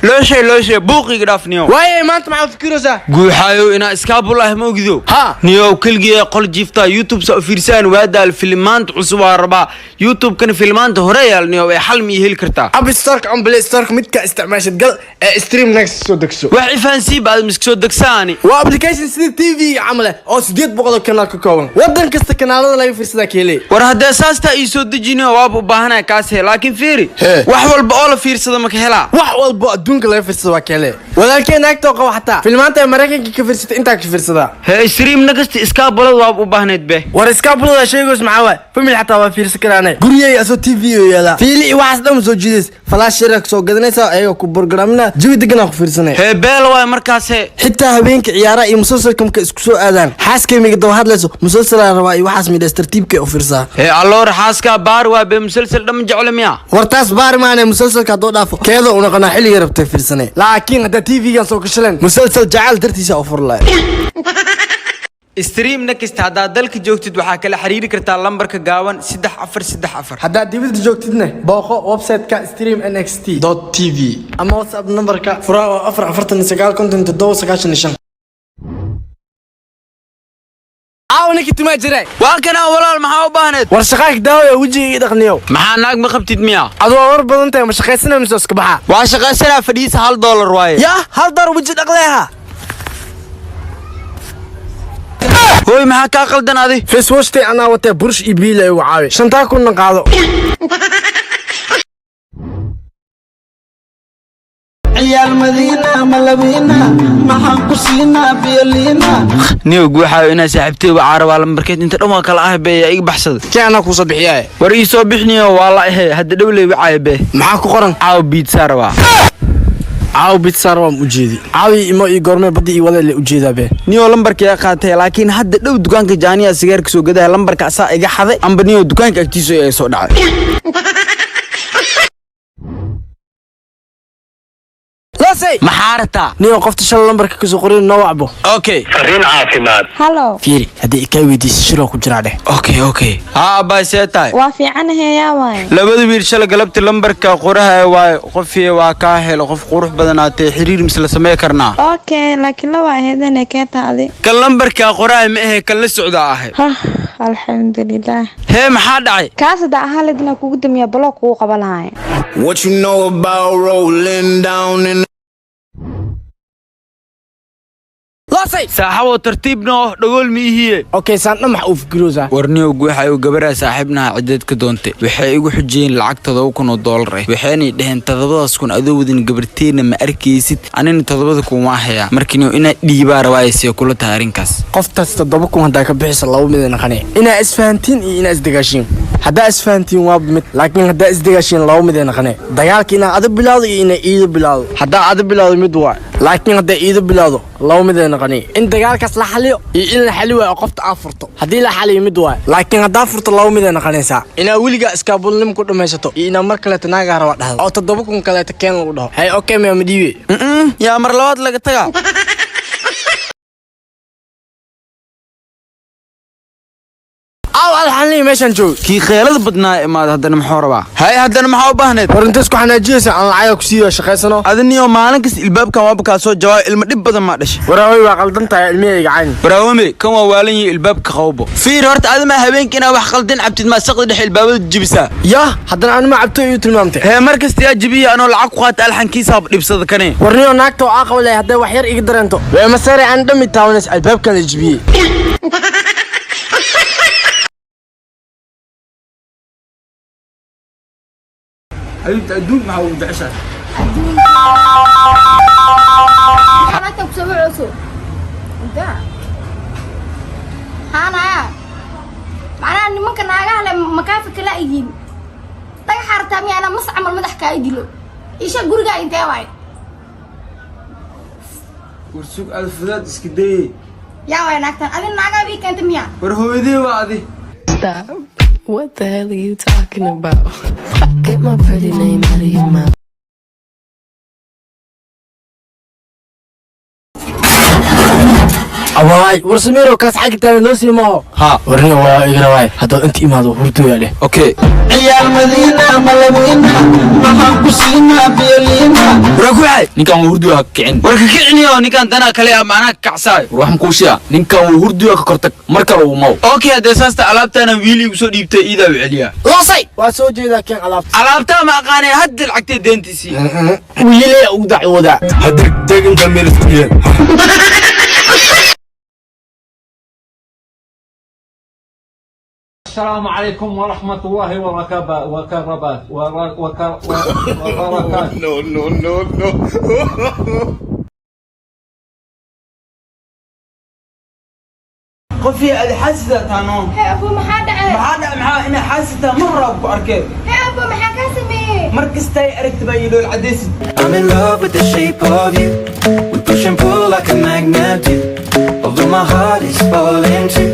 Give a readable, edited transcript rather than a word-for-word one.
لو شيء بوقي قرافنيو واي ما انت معه فكروسا قوحايو انا اسكابوله ما اوغدو ها نيو كلغي قل جيفتا يوتيوب سو فيرسان وادا الفيلمانت عصب ربا يوتيوب كان فيلمانت هوريال نيو حل مي هيل كرتا اب ستارك ام بلاي ستارك مدك استعماشد قل ستريم نكست سو دكسو waxay faansi baad miskoo dagsaani waa application sida TV camale oo 800 kanaal ka kooban wadan kasta kanaalada laga fiirsada kale war hadda saasta ay soo dejinay waa u baahanaa kaas laakiin fiiri wax walba oo la fiirsado ma ka helaa wax walba adduunka laga fiirsado waa kale walaalkeen agtoo qaba xataa filmaanta Mareykanka ka fiirsata inta ka fiirsada stream nagasti iskaabulada waa u baahneed be war iskaabulada sheegos maxaa waay family xataa waa fiirsan karaanay guriyay aso TV oo yaala fiili waxaas dhan soo jiidis flash shirka soo gadanaysa ayaga ku programna jawi degan ku fiirsanay beel waa markaas xitaa habeenka ciyaaraha iyo musalsalka marka isku soo aadaan xaaskeymiga daba hadlayso musalsal rabaa iyo waxaas midhees tartiibkay u fiirsaa alloor xaaska baar waa be musalsal dham jecel miya wartaas baar maana musalsalka doo dhaafo keeda una qana xilliga rabtay fiirsanay laakiin hada TV-gan soo gashaleen musalsal jacal dartiisa u furlay stream next hada dalka joogtid waxa kala xiriiri kartaa lambarka gaaban 3434 hada dibadda joogtidna booqo website-ka streamnxt.tv ama WhatsApp numberka 4499 aawnik tuma jiray waa kana walaal maxaa u baahneed war shaqaak daawo wajiga dhaqniyo maxaa naag ma qabtid miya adoo war badan tahay ma shaqaysanaa mise iska baxa waa shaqaysanaa fadhiisa $1 waaye ya $1 waji dhaqleeha هوي ما كا قلدن ادي فيس واشتي انا وتا برش ايبيله وعاوي شنتا كنا قادو عيال مدينه ملبينا ما حنقسينا بيلينا نيو غوحاو انا صاحبتي وعارب على مركيت انت دما كلا اه بي اي بخسد كانا كو صبخيا وري سو بخنيو والله هدا دولي وعايبه ما ku qoran عاو بيتزا ربا عاو بيتزا ربا ujeedi عاوي ima ii goorme badi ii wada la ujeeda be niyo lambarka ya qaatay laakiin hadda dhow dukaanka jaaniya sigaarka soo gadaa lambarka asaa iga xaday amba niyo dukaanka agtiisa ay soo dhacay محارتا نيو قفت شل لمبرك كسو قرين نو عبو اوكي فرين عافيمات هلو فيري هدي كاي ويديس شلو ku jira dheh اوكي ها با seetay waa fiican heeyaa waay labada wiil shala galabti lambarka qoraha waay qofii waa ka helo qof qurux badanaatay xiriir misla sameey karnaa okay laakiin la waa heedana ka taadi kan lambarka qoraha ma ahe kan la socda ahay alxamdulillah hee maxaa dhacay kaas daa halidna kugu damiya block uu qabanahay What you know about rolling down in saaxabo tartiibna dhagool miihiye okay saanta ma uu fikiroosa warniyo waxay u gabaraa saaxibnaha cideed ka doontay waxay igu xujeen lacagtada $1,000 waxayna dhaheen 7,000 adoo wadin gabarteena ma arkaysid anina 7,000 ma haya markiino ina dhiibaa rawaayay kula taarinkaas qoftaas 7,000 hadaa ka bixisa 2 mid naqane ina isfahantiin iyo ina isdagaashin hadaa isfahantiin waa mid laakiin hadaa isdagaashin 2 mid naqane dagaalka ina aad bilaado iyo ina iido bilaado hadaa aad bilaado mid waa laakiin hadaa iido bilaado 2 mid naqane in dagaalkaas la xaliyo iyo in la xaliyo waa qofta afurto hadii la xaliyo mid waa laakiin hadaa furto 2 mid naqanaysa ina wiliga iskaabulnim ku dhamaysato ina mar kale tanaaga raba dhaxdo oo 7,000 kale ta keen lagu dhaho hay okay ma diiwe yaa mar labaad laga tagaa الحين ماشان جو كي خيالد بدنا ما هدنا محوربا هاي هدنا محاو باهنت ورنتسكو حناجيسا aan lacag ku siiyo shaqeysano adniyo maalinkas ilbaabka waa baka soo jawaab ilma dib badan ma dhashay waraaway waa qaldan tahay ilmiyayga caan waraawame kan waa waalan yahay ilbaabka qawbo fiir horta adama habeenkina wax qaldan cabtid ma saqdi dhex ilbaabada jibisa ya hadana aan ma cabto iyo tilmaamtay he markas yaa jibiya anoo lacag ku qaata alxankiisa dhibsada kanee warniyo naagto aqoon leh haday wax yar iga dareento way masare aan dhami taawanas albaabka la jibiyay أنت أدون معه بعشرة. أنا تبصر عصو. أنت. أنا. معناه إني ممكن أجاه لمكافئ كلا يجيب. تاي حرتامي أنا مس عمل مدح كايدلو. إيش أقول جاي أنت واي. ورسوق الفلات إسكدي. يا وين أكتر أنا ناقة بيك أنت ميا. ورهودي وعدي. Stop. What the hell are you talking about? Get my pretty name out of your mouth. awaay war sameero kaas xagtaan loo siimo ها warniga waa igala waay hadda inta imaado hurdo yaale اوكي عيال مدينة ملوينة ما كسينا بيلينا وراكوعي ninkan wuu hurdiyo ha kicin warka kiciniyo ninkan dana kale macnaha kacsaay waxaan kuu sheegaa ninkan wuu hurdiyo ka kortag mar kale uu maw اوكي hadee saasta alaabtana wiili igu soo dhiibtay iidaa u celiyaa loosay waa soo jeedaa keen alaabta alaabtaa ma aqaanay hadda lacagtay deentiisii wiilay ugu dacwooda هدك دقن ضمير سكين السلام عليكم ورحمة الله وبركاته No, no, no, no. قفي الحاسة تانون hee abu maxaa dhacay maxaa maxaa ina xaasita marra ku arkay hee abu maxaa kaa sameeyey markastay aragtay baa yidhool cadaysid I'm in love with the shape of you. We push and pull like a magnet do. Although my heart is falling too.